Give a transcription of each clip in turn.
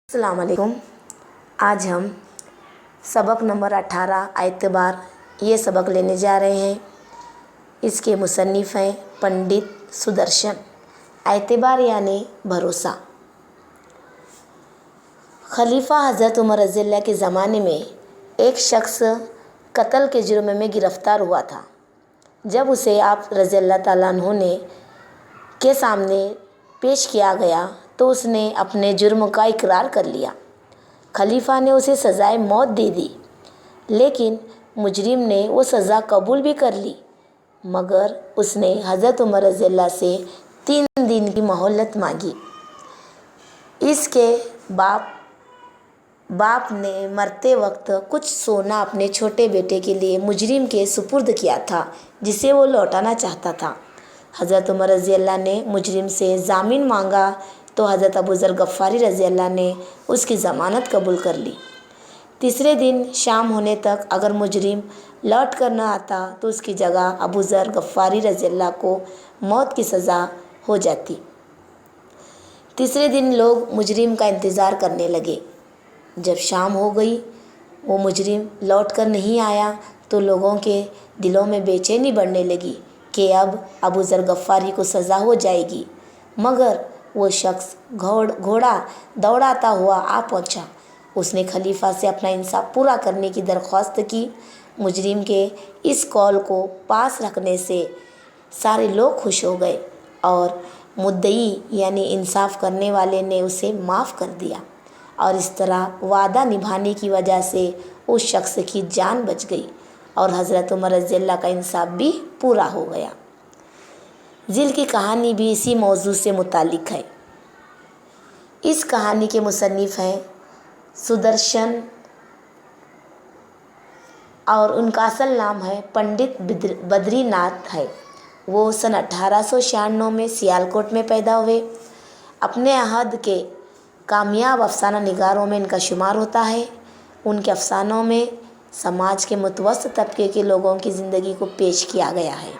अस्सलाम वालेकुम। आज हम सबक नंबर 18 एतबार ये सबक लेने जा रहे हैं। इसके मुसन्निफ़ हैं पंडित सुदर्शन। एतबार यानी भरोसा। खलीफा हज़रत उमर रज़ियल्लाहु के ज़माने में एक शख्स कत्ल के जुर्म में गिरफ़्तार हुआ था। जब उसे आप रज़ियल्लाहु ताला अन्हु ने के सामने पेश किया गया तो उसने अपने जुर्म का इकरार कर लिया। खलीफा ने उसे सज़ाए मौत दे दी, लेकिन मुजरिम ने वो सज़ा कबूल भी कर ली, मगर उसने हज़रत उमर रज़ियल्लाहु से 3 दिन की मोहलत मांगी। इसके बाप ने मरते वक्त कुछ सोना अपने छोटे बेटे के लिए मुजरिम के सुपुर्द किया था, जिसे वो लौटाना चाहता था। हज़रत उमर रज़ियल्लाहु ने मुजरिम से ज़ामीन मांगा तो हज़रत अबू ज़र गफ़ारी रज़ियल्लाहु ने उसकी ज़मानत कबूल कर ली। तीसरे दिन शाम होने तक अगर मुजरिम लौट कर न आता तो उसकी जगह अबू ज़र गफ़ारी रज़ियल्लाहु को मौत की सज़ा हो जाती। तीसरे दिन लोग मुजरिम का इंतज़ार करने लगे। जब शाम हो गई, वो मुजरिम लौट कर नहीं आया तो लोगों के दिलों में बेचैनी बढ़ने लगी कि अब अबू ज़र गफ़ारी को सज़ा हो जाएगी। मगर वो शख्स घोड़ा दौड़ाता हुआ आ पहुंचा। उसने खलीफा से अपना इंसाफ पूरा करने की दरख्वास्त की। मुजरिम के इस कौल को पास रखने से सारे लोग खुश हो गए और मुद्दई यानी इंसाफ करने वाले ने उसे माफ़ कर दिया, और इस तरह वादा निभाने की वजह से उस शख्स की जान बच गई और हज़रत उमर रज़ियल्लाहु का इंसाफ भी पूरा हो गया। ज़िल की कहानी भी इसी मौजू से मुतालिक है। इस कहानी के मुसन्निफ़ हैं सुदर्शन और उनका असल नाम है पंडित बद्रीनाथ है। वो सन 1896 में सियालकोट में पैदा हुए। अपने अहद के कामयाब अफसाना निगारों में इनका शुमार होता है। उनके अफसानों में समाज के मुतवस्सित तबके के लोगों की ज़िंदगी को पेश किया गया है।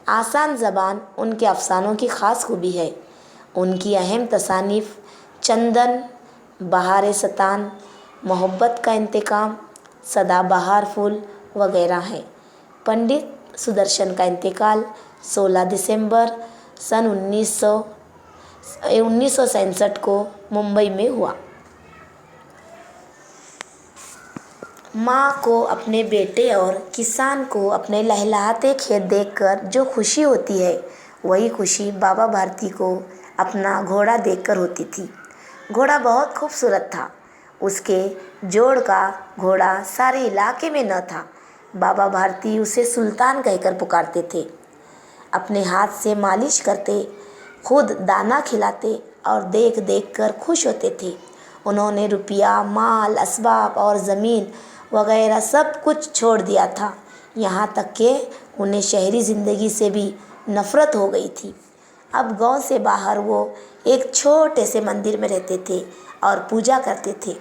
आसान ज़बान उनके अफसानों की ख़ास खूबी है। उनकी अहम तसानीफ़ चंदन, बहार सतान, मोहब्बत का इंतकाम, सदाबहार फूल वगैरह हैं। पंडित सुदर्शन का इंतकाल 16 दिसंबर सन 1967 को मुंबई में हुआ। माँ को अपने बेटे और किसान को अपने लहलहाते खेत देखकर जो खुशी होती है, वही खुशी बाबा भारती को अपना घोड़ा देखकर होती थी। घोड़ा बहुत खूबसूरत था। उसके जोड़ का घोड़ा सारे इलाके में न था। बाबा भारती उसे सुल्तान कहकर पुकारते थे। अपने हाथ से मालिश करते, खुद दाना खिलाते और देख देख कर खुश होते थे। उन्होंने रुपया, माल, असबाब और ज़मीन वगैरह सब कुछ छोड़ दिया था। यहाँ तक कि उन्हें शहरी ज़िंदगी से भी नफ़रत हो गई थी। अब गांव से बाहर वो एक छोटे से मंदिर में रहते थे और पूजा करते थे।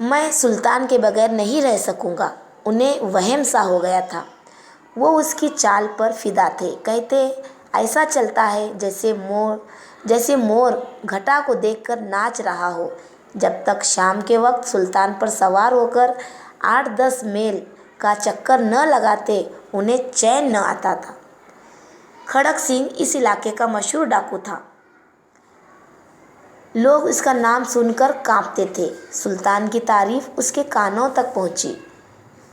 मैं सुल्तान के बगैर नहीं रह सकूँगा, उन्हें वहम सा हो गया था। वो उसकी चाल पर फिदा थे। कहते, ऐसा चलता है जैसे मोर घटा को देखकर नाच रहा हो। जब तक शाम के वक्त सुल्तान पर सवार होकर 8-10 मील का चक्कर न लगाते, उन्हें चैन न आता था। खड़क सिंह इस इलाके का मशहूर डाकू था। लोग इसका नाम सुनकर कांपते थे। सुल्तान की तारीफ उसके कानों तक पहुंची।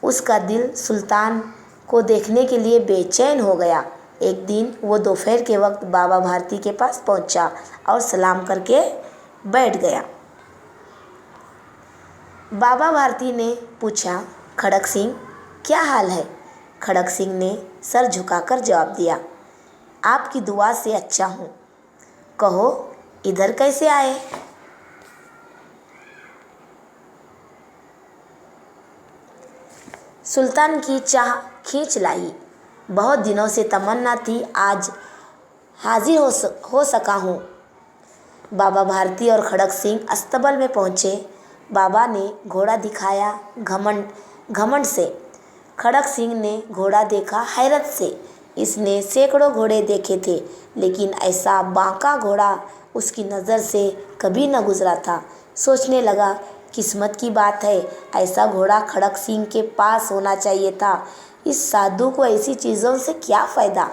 उसका दिल सुल्तान को देखने के लिए बेचैन हो गया। एक दिन वो दोपहर के वक्त बाबा भारती के पास पहुंचा और सलाम करके बैठ गया। बाबा भारती ने पूछा, खड़क सिंह, क्या हाल है? खड़क सिंह ने सर झुकाकर जवाब दिया, आपकी दुआ से अच्छा हूँ। कहो, इधर कैसे आए? सुल्तान की चाह खींच लाई। बहुत दिनों से तमन्ना थी, आज हाजिर हो सका हूँ। बाबा भारती और खड़क सिंह अस्तबल में पहुँचे। बाबा ने घोड़ा दिखाया घमंड से। खड़क सिंह ने घोड़ा देखा हैरत से। اس نے सैकड़ों घोड़े देखे थे, लेकिन ऐसा बांका घोड़ा उसकी नज़र से कभी न गुजरा था। सोचने लगा, किस्मत की बात है, ऐसा घोड़ा खड़क सिंह के पास होना चाहिए था। इस साधु को ऐसी चीज़ों से क्या फ़ायदा।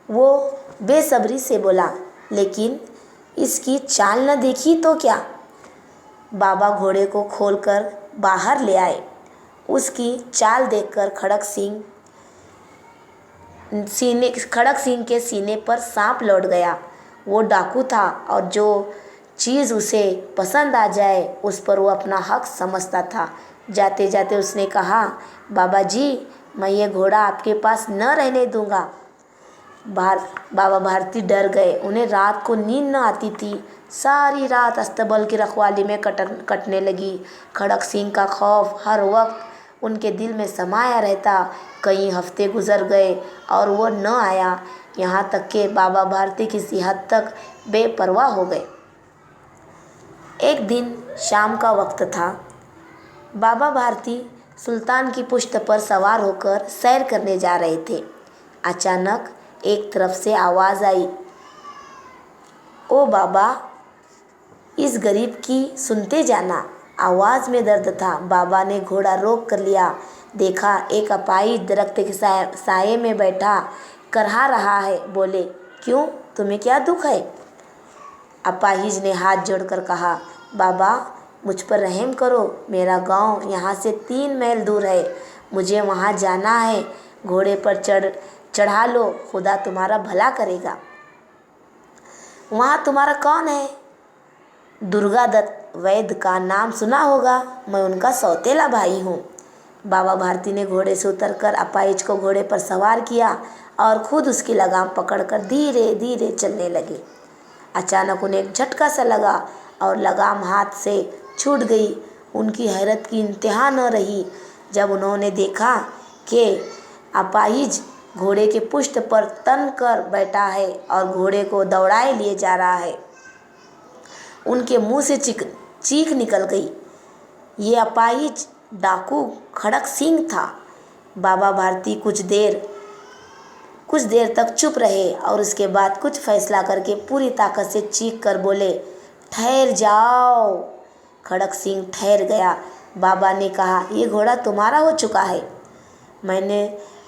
वो बेसब्री से बोला, लेकिन इसकी चाल न देखी तो क्या। बाबा घोड़े को खोलकर बाहर ले आए। उसकी चाल देखकर खड़क सिंह के सीने पर सांप लौट गया। वो डाकू था और जो चीज़ उसे पसंद आ जाए उस पर वो अपना हक समझता था। जाते जाते उसने कहा, बाबा जी, मैं ये घोड़ा आपके पास न रहने दूंगा। बाबा भारती डर गए। उन्हें रात को नींद न आती थी। सारी रात अस्तबल की रखवाली में कटने लगी। खड़क सिंह का खौफ हर वक्त उनके दिल में समाया रहता। कई हफ्ते गुजर गए और वो न आया, यहाँ तक कि बाबा भारती किसी हद तक बेपरवाह हो गए। एक दिन शाम का वक्त था। बाबा भारती सुल्तान की पुश्त पर सवार होकर सैर करने जा रहे थे। अचानक एक तरफ से आवाज़ आई, ओ बाबा, इस गरीब की सुनते जाना। आवाज़ में दर्द था। बाबा ने घोड़ा रोक कर लिया। देखा, एक अपाहिज दरख्त के साये में बैठा करहा रहा है। बोले, क्यों, तुम्हें क्या दुख है। अपाहिज ने हाथ जोड़कर कहा, बाबा, मुझ पर रहम करो। मेरा गांव यहाँ से 3 मील दूर है। मुझे वहाँ जाना है। घोड़े पर चढ़ा लो, खुदा तुम्हारा भला करेगा। वहाँ तुम्हारा कौन है। दुर्गा दत्त वैद्य का नाम सुना होगा, मैं उनका सौतेला भाई हूँ। बाबा भारती ने घोड़े से उतरकर अपाहिज को घोड़े पर सवार किया और खुद उसकी लगाम पकड़कर धीरे धीरे चलने लगे। अचानक उन्हें एक झटका सा लगा और लगाम हाथ से छूट गई। उनकी हैरत की इंतहा न रही जब उन्होंने देखा कि अपाहिज घोड़े के पुष्ट पर तन कर बैठा है और घोड़े को दौड़ाए लिए जा रहा है। उनके मुंह से चीख निकल गई। ये अपाहिज डाकू खड़क सिंह था। बाबा भारती कुछ देर तक चुप रहे और उसके बाद कुछ फैसला करके पूरी ताकत से चीख कर बोले, ठहर जाओ। खड़क सिंह ठहर गया। बाबा ने कहा, ये घोड़ा तुम्हारा हो चुका है।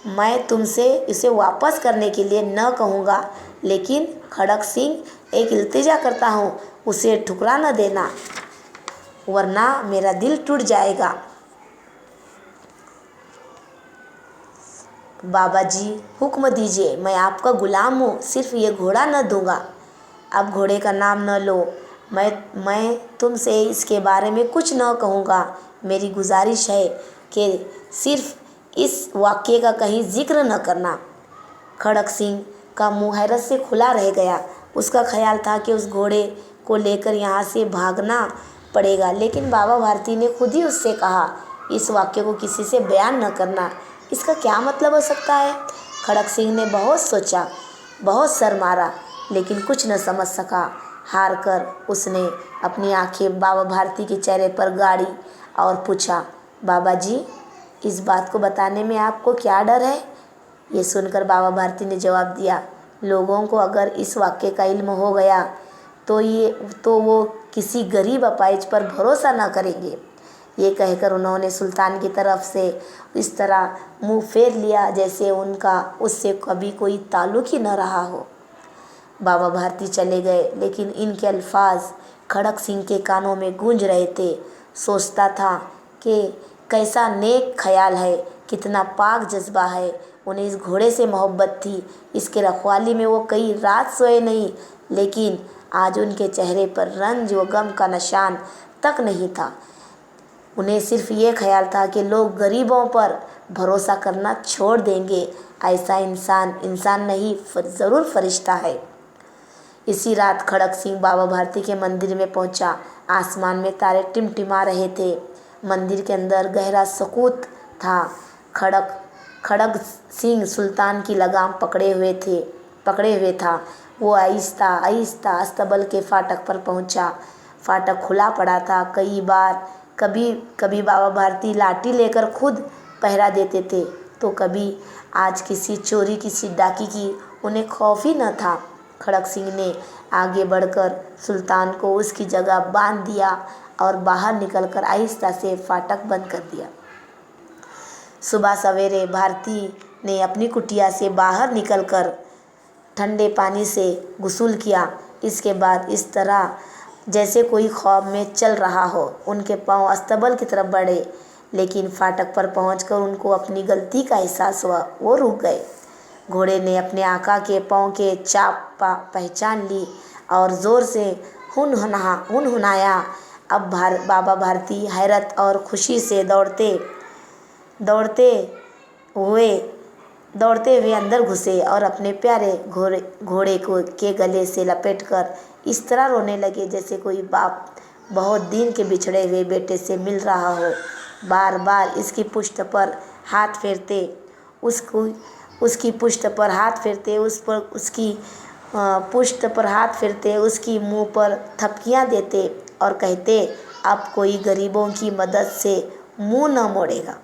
मैं तुमसे इसे वापस करने के लिए न कहूँगा, लेकिन खड़क सिंह, एक इल्तिजा करता हूँ, उसे ठुकरा न देना, वरना मेरा दिल टूट जाएगा। बाबा जी, हुक्म दीजिए, मैं आपका गुलाम हूँ, सिर्फ ये घोड़ा न दूंगा। अब घोड़े का नाम न लो। मैं तुमसे इसके बारे में कुछ न कहूँगा। मेरी गुजारिश है कि सिर्फ इस वाक्य का कहीं जिक्र न करना। खड़क सिंह का मुंह हैरत से खुला रह गया। उसका ख्याल था कि उस घोड़े को लेकर यहाँ से भागना पड़ेगा, लेकिन बाबा भारती ने खुद ही उससे कहा, इस वाक्य को किसी से बयान न करना। इसका क्या मतलब हो सकता है। खड़क सिंह ने बहुत सोचा, बहुत सर मारा, लेकिन कुछ न समझ सका। हार कर उसने अपनी आंखें बाबा भारती के चेहरे पर गाड़ी और पूछा, बाबा जी, इस बात को बताने में आपको क्या डर है। ये सुनकर बाबा भारती ने जवाब दिया, लोगों को अगर इस वाक्य का इल्म हो गया तो वो किसी गरीब अपाहिज पर भरोसा ना करेंगे। ये कहकर उन्होंने सुल्तान की तरफ से इस तरह मुंह फेर लिया जैसे उनका उससे कभी कोई ताल्लुक ही न रहा हो। बाबा भारती चले गए, लेकिन इनके अल्फाज खड़क सिंह के कानों में गूंज रहे थे। सोचता था कि कैसा नेक ख्याल है, कितना पाक जज्बा है। उन्हें इस घोड़े से मोहब्बत थी। इसके रखवाली में वो कई रात सोए नहीं, लेकिन आज उनके चेहरे पर रंज व गम का निशान तक नहीं था। उन्हें सिर्फ ये ख्याल था कि लोग गरीबों पर भरोसा करना छोड़ देंगे। ऐसा इंसान नहीं, ज़रूर फरिश्ता है। इसी रात खड़क सिंह बाबा भारती के मंदिर में पहुंचा। आसमान में तारे टिमटिमा रहे थे। मंदिर के अंदर गहरा सुकूत था। खड़क सिंह सुल्तान की लगाम पकड़े हुए था। वो आहिस्ता आहिस्ता अस्तबल के फाटक पर पहुंचा। फाटक खुला पड़ा था। कभी बाबा भारती लाठी लेकर खुद पहरा देते थे, तो कभी आज किसी चोरी किसी डाकी की उन्हें खौफ ही न था। खड़क सिंह ने आगे बढ़कर सुल्तान को उसकी जगह बांध दिया और बाहर निकलकर आहिस्ता से फाटक बंद कर दिया। सुबह सवेरे भारती ने अपनी कुटिया से बाहर निकलकर ठंडे पानी से गुस्ल किया। इसके बाद इस तरह जैसे कोई ख्वाब में चल रहा हो। उनके पांव अस्तबल की तरफ बढ़े, लेकिन फाटक पर पहुंचकर उनको अपनी गलती का एहसास हुआ। वो रुक गए। घोड़े ने अपने आका के पांव के चाप पहचान ली और ज़ोर से हुनहुनाया। अब बाबा भारती हैरत और खुशी से दौड़ते हुए अंदर घुसे और अपने प्यारे घोड़े को के गले से लपेटकर इस तरह रोने लगे जैसे कोई बाप बहुत दिन के बिछड़े हुए बेटे से मिल रहा हो। बार बार इसकी पुष्ट पर हाथ फेरते, उसकी पुष्ट पर हाथ फेरते, उसकी मुंह पर थपकियां देते और कहते, अब कोई गरीबों की मदद से मुंह न मोड़ेगा।